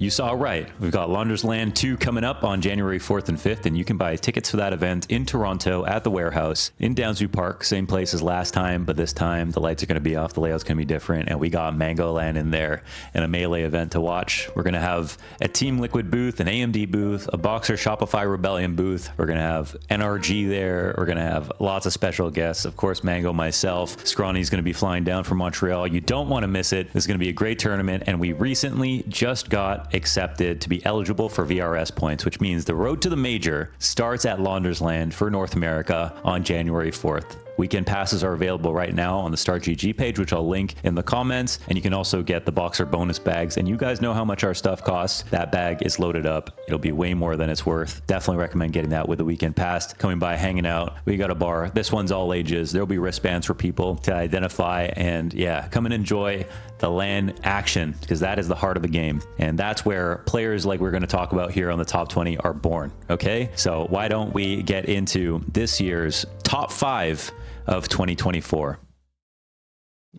You saw right. We've got Launders Land 2 coming up on January 4th and 5th, and you can buy tickets for that event in Toronto at the Warehouse in Downsview Park. Same place as last time, but this time the lights are going to be off, the layout's going to be different, and we got Mango Land in there and a Melee event to watch. We're going to have a Team Liquid booth, an AMD booth, a Boxer Shopify Rebellion booth. We're going to have NRG there. We're going to have lots of special guests. Of course, Mango, myself. Scrawny's going to be flying down from Montreal. You don't want to miss it. This is going to be a great tournament, and we recently just got accepted to be eligible for VRS points, which means the road to the major starts at Launders Land for North America on January 4th. Weekend passes are available right now on the StartGG page, which I'll link in the comments. And you can also get the Boxer bonus bags. And you guys know how much our stuff costs. That bag is loaded up. It'll be way more than it's worth. Definitely recommend getting that with the weekend pass. Coming by, hanging out. We got a bar. This one's all ages. There'll be wristbands for people to identify. And yeah, come and enjoy the LAN action, because that is the heart of the game. And that's where players like we're going to talk about here on the Top 20 are born. Okay, so why don't we get into this year's top 5 of 2024.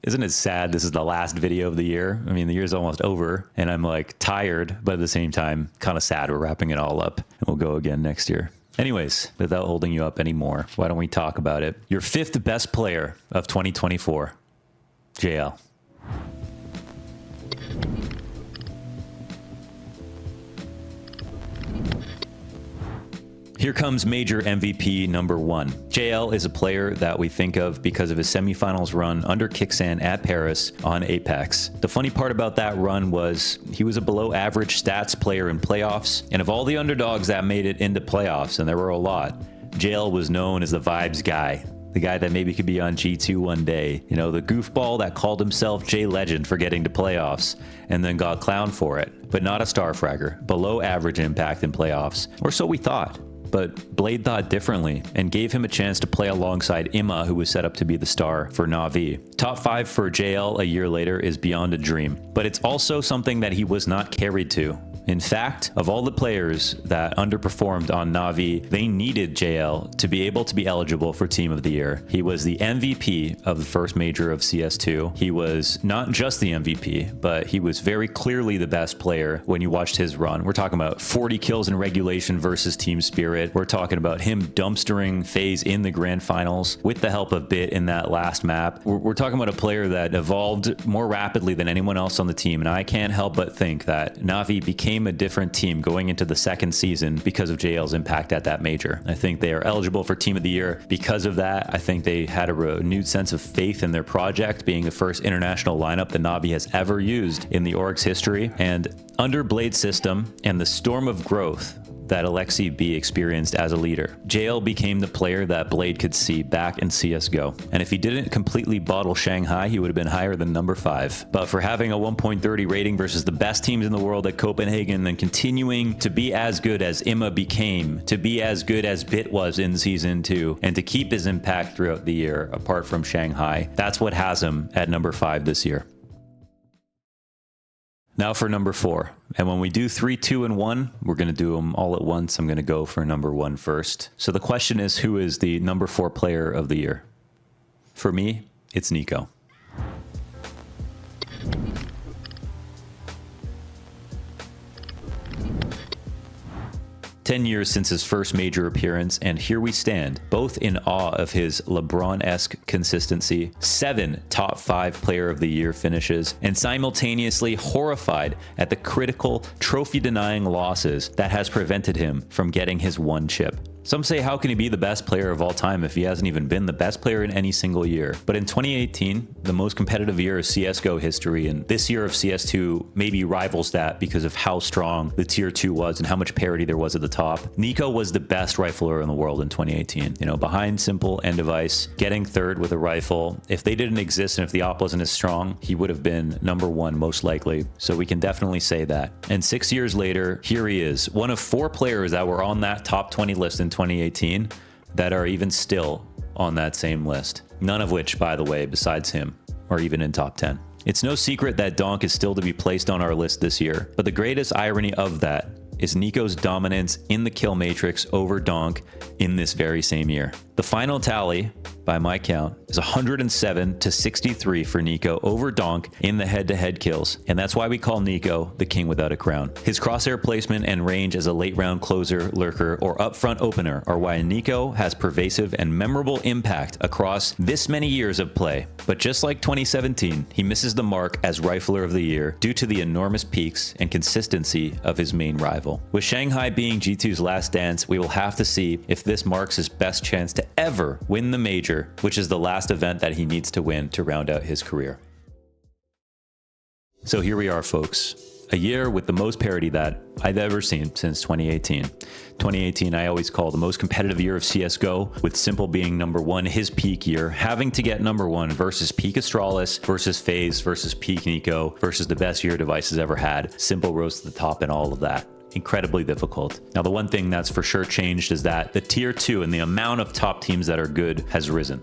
Isn't it sad this is the last video of the year? I mean, the year's almost over and I'm like tired, but at the same time, kind of sad we're wrapping it all up, and we'll go again next year. Anyways, without holding you up anymore, why don't we talk about it? Your 5th best player of 2024, JL. Here comes major MVP number 1. JL is a player that we think of because of his semifinals run under Kixan at Paris on Apex. The funny part about that run was he was a below average stats player in playoffs, and of all the underdogs that made it into playoffs, and there were a lot, JL was known as the vibes guy. The guy that maybe could be on G2 one day. You know, the goofball that called himself J Legend for getting to playoffs and then got clowned for it, but not a star fragger. Below average impact in playoffs, or so we thought. But Blade thought differently and gave him a chance to play alongside Imma, who was set up to be the star for Na'Vi. Top 5 for JL a year later is beyond a dream, but it's also something that he was not carried to. In fact, of all the players that underperformed on Na'Vi, they needed JL to be able to be eligible for Team of the Year. He was the MVP of the first major of CS2. He was not just the MVP, but he was very clearly the best player when you watched his run. We're talking about 40 kills in regulation versus Team Spirit. We're talking about him dumpstering FaZe in the grand finals with the help of Bit in that last map. We're talking about a player that evolved more rapidly than anyone else on the team, and I can't help but think that Na'Vi became a different team going into the second season because of JL's impact at that major. I think they are eligible for Team of the Year because of that. I think they had a renewed sense of faith in their project, being the first international lineup that Na'Vi has ever used in the org's history. And under Blade's system and the storm of growth that Alexi B experienced as a leader, JL became the player that Blade could see back in CSGO. And if he didn't completely bottle Shanghai, he would have been higher than number 5. But for having a 1.30 rating versus the best teams in the world at Copenhagen, and continuing to be as good as Imma became, to be as good as Bit was in Season 2, and to keep his impact throughout the year, apart from Shanghai, that's what has him at number 5 this year. Now for number 4. And when we do 3, 2, and 1, we're going to do them all at once. I'm going to go for number 1 first. So the question is, who is the number 4 player of the year? For me, it's Nico. 10 years since his first major appearance, and here we stand, both in awe of his LeBron-esque consistency, 7 top 5 player of the year finishes, and simultaneously horrified at the critical trophy-denying losses that has prevented him from getting his 1 chip. Some say, how can he be the best player of all time if he hasn't even been the best player in any single year? But in 2018, the most competitive year of CSGO history, and this year of CS2 maybe rivals that because of how strong the tier 2 was and how much parity there was at the top. Nico was the best rifler in the world in 2018. You know, behind Simple and Device, getting 3rd with a rifle. If they didn't exist and if the op wasn't as strong, he would have been number 1 most likely. So we can definitely say that. And 6 years later, here he is, one of 4 players that were on that top 20 list in 2018 that are even still on that same list. None of which, by the way, besides him, are even in top 10. It's no secret that Donk is still to be placed on our list this year, but the greatest irony of that is Nico's dominance in the kill matrix over Donk in this very same year. The final tally by my count, is 107 to 63 for Nico over Donk in the head-to-head kills, and that's why we call Nico the king without a crown. His crosshair placement and range as a late round closer, lurker, or upfront opener are why Nico has pervasive and memorable impact across this many years of play. But just like 2017, he misses the mark as Rifler of the Year due to the enormous peaks and consistency of his main rival. With Shanghai being G2's last dance, we will have to see if this marks his best chance to ever win the major, which is the last event that he needs to win to round out his career. So here we are, folks. A year with the most parity that I've ever seen since 2018. 2018 I always call the most competitive year of CSGO, with Simple being number one, his peak year, having to get number one versus peak Astralis, versus FaZe, versus peak Nico, versus the best year Device has ever had. Simple rose to the top in all of that. Incredibly difficult. Now, the one thing that's for sure changed is that the tier 2 and the amount of top teams that are good has risen.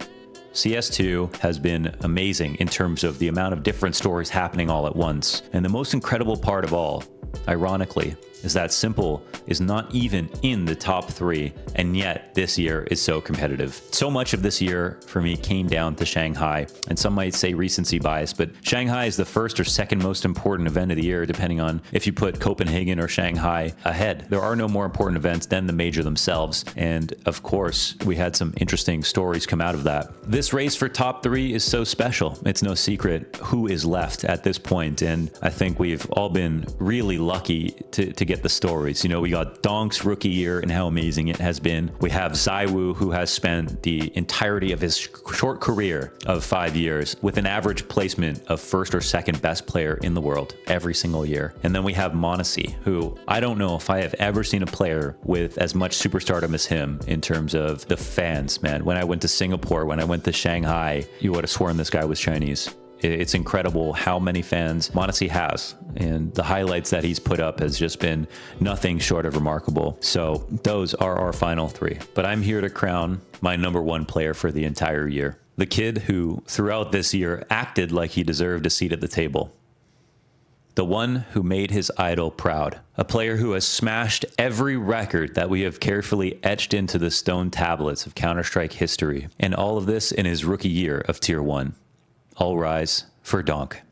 CS2 has been amazing in terms of the amount of different stories happening all at once. And the most incredible part of all, ironically, is that Simple is not even in the top 3, and yet this year is so competitive. So much of this year for me came down to Shanghai, and some might say recency bias, but Shanghai is the first or second most important event of the year, depending on if you put Copenhagen or Shanghai ahead. There are no more important events than the major themselves, and of course, we had some interesting stories come out of that. This race for top 3 is so special. It's no secret who is left at this point, and I think we've all been really lucky to get the stories. You know, we got Donk's rookie year and how amazing it has been. We have ZywOo, who has spent the entirety of his short career of 5 years with an average placement of first or second best player in the world every single year. And then we have m0NESY, who I don't know if I have ever seen a player with as much superstardom as him in terms of the fans, man. When I went to Singapore, when I went to Shanghai, you would have sworn this guy was Chinese. It's incredible how many fans m0NESY has, and the highlights that he's put up has just been nothing short of remarkable. So those are our final 3. But I'm here to crown my number 1 player for the entire year. The kid who, throughout this year, acted like he deserved a seat at the table. The one who made his idol proud. A player who has smashed every record that we have carefully etched into the stone tablets of Counter-Strike history. And all of this in his rookie year of Tier 1. All rise for Donk.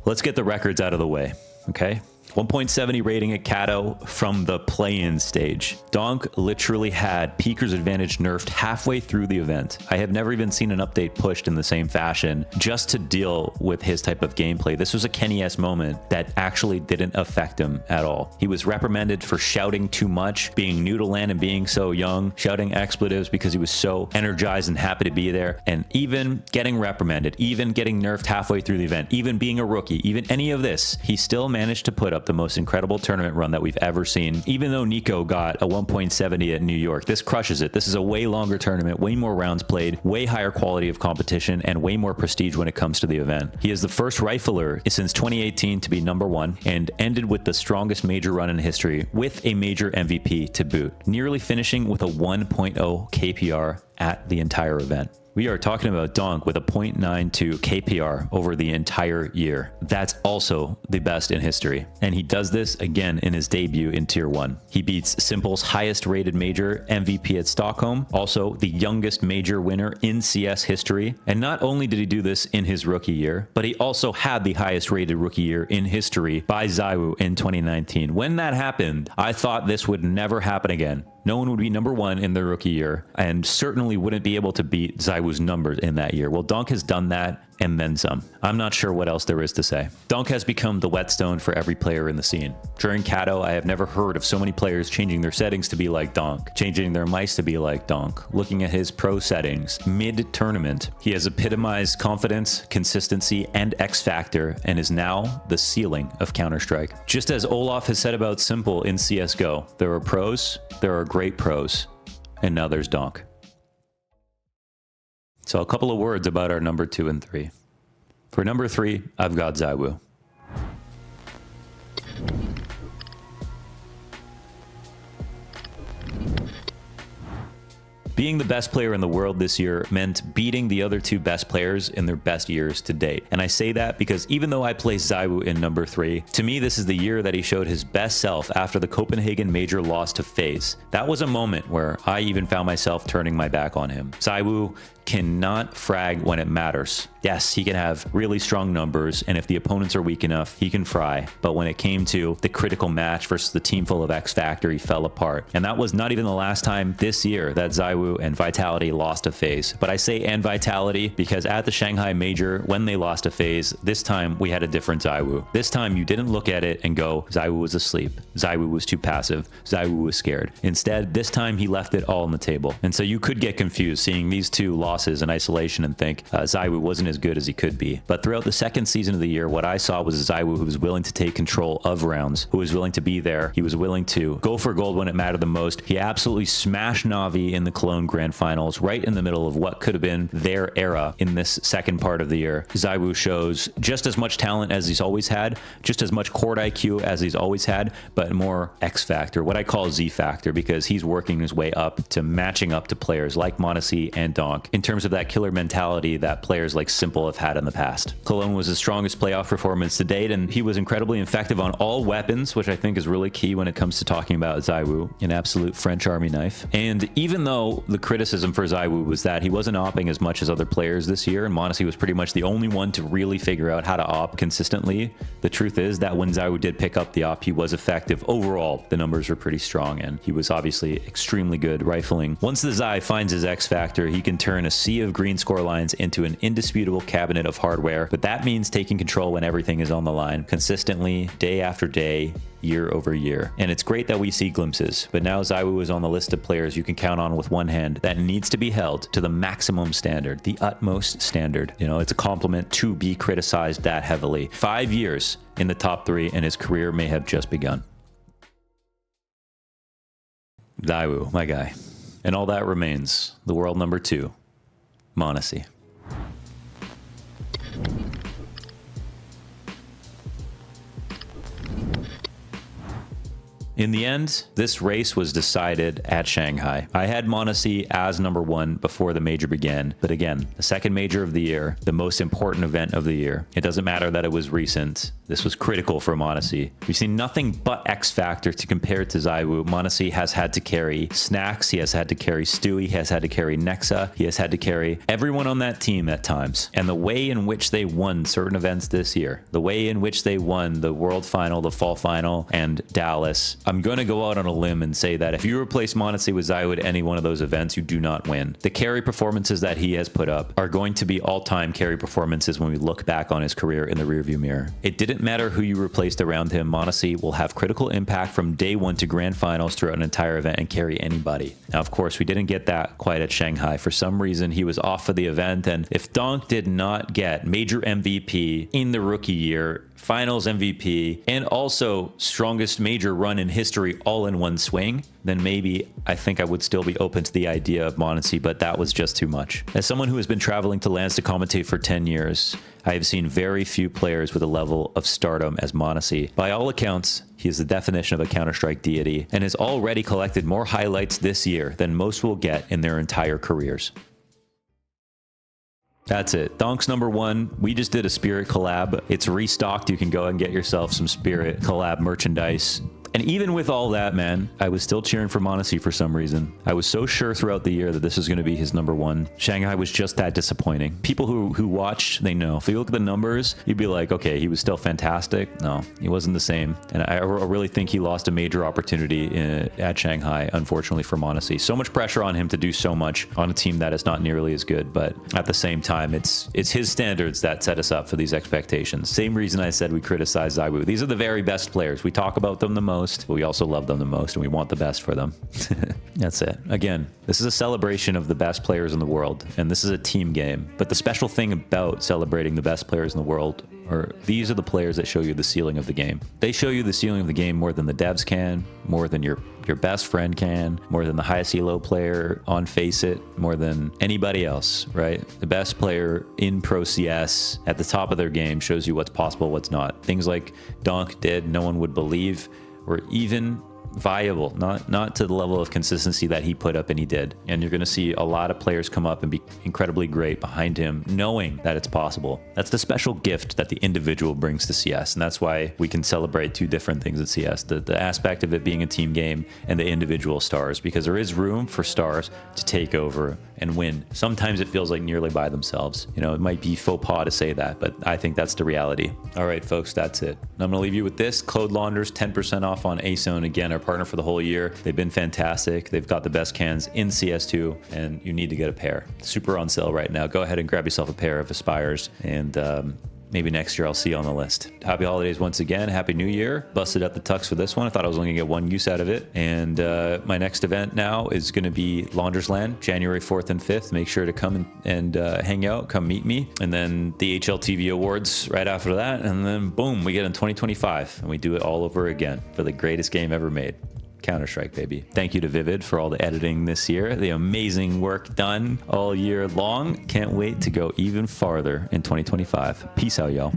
Let's get the records out of the way, okay? 1.70 rating at Kato from the play-in stage. Donk literally had Peeker's advantage nerfed halfway through the event. I have never even seen an update pushed in the same fashion just to deal with his type of gameplay. This was a Kenny S moment that actually didn't affect him at all. He was reprimanded for shouting too much, being new to LAN and being so young, shouting expletives because he was so energized and happy to be there, and even getting reprimanded, even getting nerfed halfway through the event, even being a rookie, even any of this, he still managed to put up the most incredible tournament run that we've ever seen. Even though Nico got a 1.70 at New York, this crushes it. This is a way longer tournament, way more rounds played, way higher quality of competition, and way more prestige when it comes to the event. He is the first rifler since 2018 to be number 1 and ended with the strongest major run in history with a major MVP to boot, nearly finishing with a 1.0 KPR at the entire event. We are talking about Donk with a 0.92 KPR over the entire year. That's also the best in history. And he does this again in his debut in Tier 1. He beats Simple's highest rated major MVP at Stockholm, also the youngest major winner in CS history. And not only did he do this in his rookie year, but he also had the highest rated rookie year in history by ZywOo in 2019. When that happened, I thought this would never happen again. No one would be number 1 in their rookie year, and certainly wouldn't be able to beat ZywOo's numbers in that year. Well, Donk has done that and then some. I'm not sure what else there is to say. Donk has become the whetstone for every player in the scene. During Kato, I have never heard of so many players changing their settings to be like Donk, changing their mice to be like Donk, looking at his pro settings mid-tournament. He has epitomized confidence, consistency, and X Factor, and is now the ceiling of Counter-Strike. Just as Olaf has said about Simple in CSGO, there are pros, there are great pros, and now there's Donk. So a couple of words about our number 2 and 3. For number 3, I've got ZywOo. Being the best player in the world this year meant beating the other two best players in their best years to date. And I say that because even though I placed ZywOo in number 3, to me this is the year that he showed his best self after the Copenhagen major loss to FaZe. That was a moment where I even found myself turning my back on him. ZywOo cannot frag when it matters. Yes, he can have really strong numbers, and if the opponents are weak enough, he can fry. But when it came to the critical match versus the team full of X Factor, he fell apart. And that was not even the last time this year that ZywOo and Vitality lost to FaZe. But I say and Vitality because at the Shanghai Major, when they lost to FaZe, this time we had a different ZywOo. This time you didn't look at it and go, ZywOo was asleep, ZywOo was too passive, ZywOo was scared. Instead, this time he left it all on the table. And so you could get confused seeing these two losses in isolation and think ZywOo wasn't as good as he could be. But throughout the second season of the year, what I saw was a ZywOo who was willing to take control of rounds, who was willing to be there. He was willing to go for gold when it mattered the most. He absolutely smashed Na'Vi in the Cologne Grand Finals, right in the middle of what could have been their era in this second part of the year. ZywOo shows just as much talent as he's always had, just as much court IQ as he's always had, but more X Factor, what I call Z Factor, because he's working his way up to matching up to players like m0NESY and Donk in terms of that killer mentality that players like Simple have had in the past. Cologne was his strongest playoff performance to date, and he was incredibly effective on all weapons, which I think is really key when it comes to talking about ZywOo, an absolute French army knife. And even though the criticism for ZywOo was that he wasn't opping as much as other players this year, and m0NESY was pretty much the only one to really figure out how to op consistently, the truth is that when ZywOo did pick up the op, he was effective. Overall, the numbers were pretty strong, and he was obviously extremely good rifling. Once the Zai finds his X Factor, he can turn a sea of green score lines into an indisputable cabinet of hardware, but that means taking control when everything is on the line, consistently, day after day, year over year. And it's great that we see glimpses, but now ZywOo is on the list of players you can count on with one hand that needs to be held to the maximum standard, the utmost standard. You know, it's a compliment to be criticized that heavily. 5 years in the top 3 and his career may have just begun. ZywOo, my guy. And all that remains, the world number 2, m0NESY. In the end, this race was decided at Shanghai. I had m0NESY as number 1 before the major began, but again, the second major of the year, the most important event of the year. It doesn't matter that it was recent. This was critical for m0NESY. We've seen nothing but X Factor to compare to ZywOo. m0NESY has had to carry Snacks, he has had to carry Stewie, he has had to carry Nexa, he has had to carry everyone on that team at times. And the way in which they won certain events this year, the way in which they won the World Final, the Fall Final, and Dallas, I'm going to go out on a limb and say that if you replace m0NESY with ZywOo at any one of those events, you do not win. The carry performances that he has put up are going to be all-time carry performances when we look back on his career in the rearview mirror. It didn't matter who you replaced around him, m0NESY will have critical impact from day 1 to grand finals throughout an entire event and carry anybody. Now, of course, we didn't get that quite at Shanghai. For some reason, he was off of the event, and if Donk did not get major MVP in the rookie year, finals MVP, and also strongest major run in history all in one swing, then maybe I think I would still be open to the idea of m0NESY, but that was just too much. As someone who has been traveling to lands to commentate for 10 years, I have seen very few players with a level of stardom as m0NESY. By all accounts, he is the definition of a Counter-Strike deity and has already collected more highlights this year than most will get in their entire careers. That's it. Donk's number 1. We just did a Spirit collab. It's restocked. You can go and get yourself some Spirit collab merchandise. And even with all that, man, I was still cheering for m0NESY for some reason. I was so sure throughout the year that this was going to be his number 1. Shanghai was just that disappointing. People who watch, they know. If you look at the numbers, you'd be like, okay, he was still fantastic. No, he wasn't the same. And I really think he lost a major opportunity at Shanghai, unfortunately, for m0NESY. So much pressure on him to do so much on a team that is not nearly as good. But at the same time, it's his standards that set us up for these expectations. Same reason I said we criticize ZywOo. These are the very best players. We talk about them the most, but we also love them the most, and we want the best for them. That's it. Again, this is a celebration of the best players in the world, and this is a team game. But the special thing about celebrating the best players in the world are these are the players that show you the ceiling of the game. They show you the ceiling of the game more than the devs can, more than your best friend can, more than the highest elo player on Faceit, more than anybody else, right? The best player in Pro CS at the top of their game shows you what's possible, what's not. Things like Donk did, no one would believe, or even viable, not to the level of consistency that he put up and he did. And you're going to see a lot of players come up and be incredibly great behind him, knowing that it's possible. That's the special gift that the individual brings to CS, and that's why we can celebrate two different things at CS: the aspect of it being a team game and the individual stars, because there is room for stars to take over and win. Sometimes it feels like nearly by themselves. You know, it might be faux pas to say that, but I think that's the reality. All right, folks, that's it. I'm gonna leave you with this. Code Launders, 10% off on ASON. Again, our partner for the whole year. They've been fantastic. They've got the best cans in CS2, and you need to get a pair. Super on sale right now. Go ahead and grab yourself a pair of Aspires, and maybe next year I'll see you on the list. Happy holidays once again. Happy New Year. Busted out the tux for this one. I thought I was only gonna get one use out of it. And my next event now is gonna be Launders Land, January 4th and 5th. Make sure to come and hang out, come meet me. And then the HLTV Awards right after that. And then boom, we get in 2025 and we do it all over again for the greatest game ever made. Counter-Strike, baby. Thank you to Vivid for all the editing this year. The amazing work done all year long. Can't wait to go even farther in 2025. Peace out, y'all.